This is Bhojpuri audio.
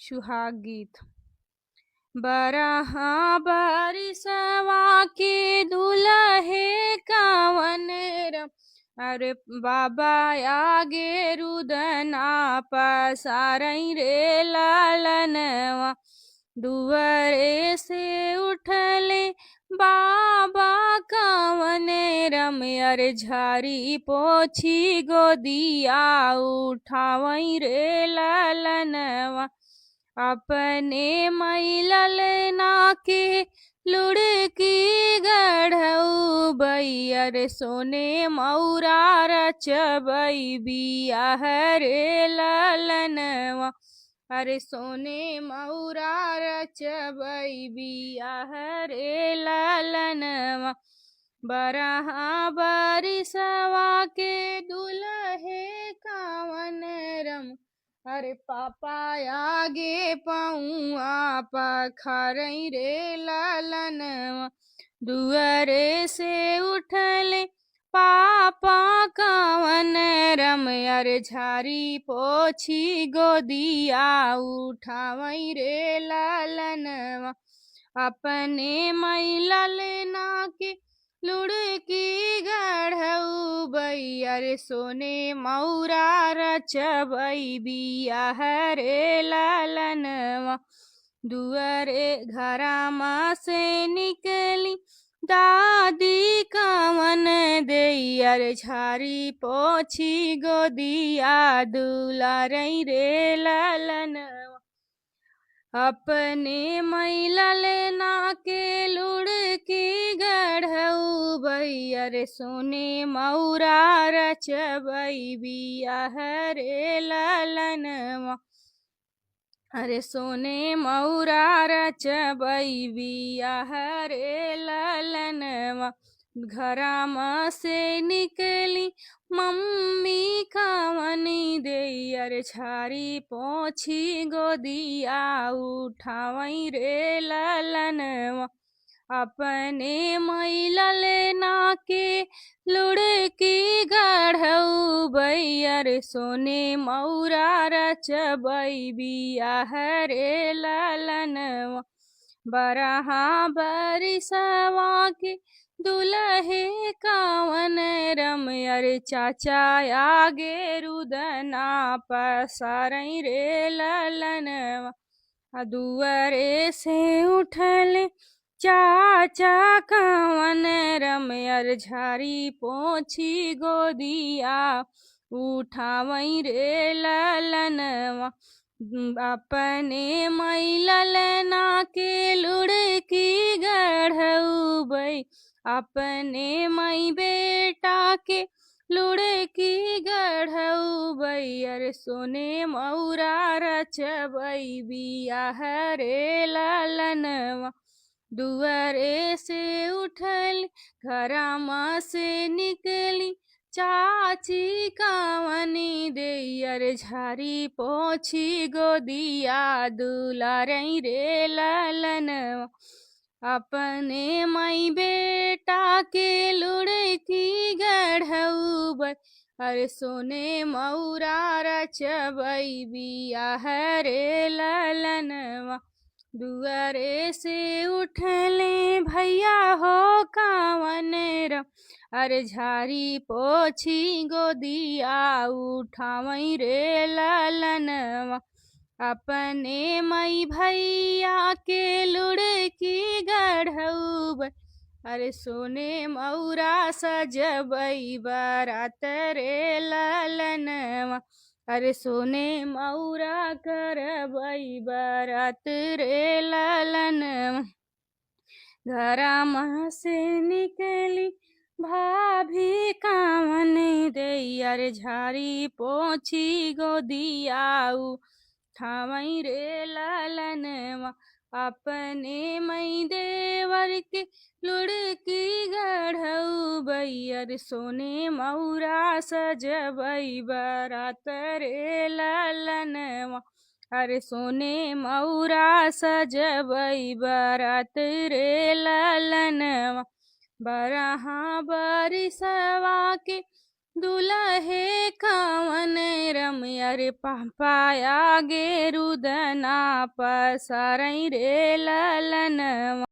सुहाग गीत। बरहा बरिसवा के दुल्हे कावन रम, अरे बाबा आगे रुदना पसारई रे लालनवा। दुआरे से उठले बाबा कावन रम, अरे झारी पोछी गोदिया उठावई रे लालनवा। अपने मैलल नाके लुढ़की गढ़ऊ बैयर, सोने मौरा रचबई बियाह रे ललनवा। अरे सोने मौरा रचबई बियाह रे ललनवा। बरहा बरिसवा के दुल्हे कावन रम, अरे पापा आगे पौआ पखारई रे लालनवा। दुआरे से उठले पापा कावन रम, अरे झारी पोछी गोदिया उठावई रे लालनवा। अपने मैलल नाके लुढ़की गढ़ऊ बैयर, सोने मौरा रचबई बियाह रे लालनवा। दुआरे घरमा से निकली दादी कावन देयर, झारी पोछी गोदिया दुलारई रे लालनवा। अपने मैलल नाके लुढ़की गढ़ऊ बैयर, सोने मौरा रचबई बियाह रे लालनवा। अरे सोने मौरा रचबई बियाह रे लालनवा। घरमा से निकली मम्मी कावनी देयर, झारी पोछी गोदिया उठावई रे लालनवा। अपने मैलल नाके लुढ़की गढ़ऊ बैयर, सोने मौरा रचबई बियाह रे लालनवा। बरहा बरिसवा के दुल्हे कावन रम, अरे चाचा आगे रुदना पसारई रे लालनवा। दुआरे से उठले चाचा कावन रम, अरे झारी पोछी गोदिया उठावई रे लालनवा। अपने मैलल नाके लुढ़की गढ़ऊ बै, अपने मई बेटा के लुढ़की गढ़ऊ बैयर, सोने मौरा रचबई बियाह रे लालनवा। दुआरे से उठल घरमा से निकली चाची कावनी देयर, झारी पोछी गोदिया दुलारई रे लालनवा। अपने मई बेटा के लुढ़की गढ़ऊ बै, अरे सोने मौरा रचबई बियाह रे लालनवा। दुआरे से उठले भैया हो कावन रम, अरे झारी पोछी गोदिया उठावई रे लालनवा। अपने मई भैया के लुढ़की गढ़ऊ बै, अरे सोने मौरा सजबई बारात रे लालनवा। अरे सोने मौरा करबई बारात रे लालनवा। घरमा से निकली भाभी कावन देयर, झारी पोछी गोदिया उठावई रे लालनवा। अपने मई देवर के लुढ़की गढ़ऊ बैयर, सोने मौरा सजबई बारात रे लालनवा। अरे सोने मौरा सजबई बारात रे लालनवा। बरहा बरिसवा के दुलहे कवन रमया रे पाया गे रुदना पसरई रे ललनवा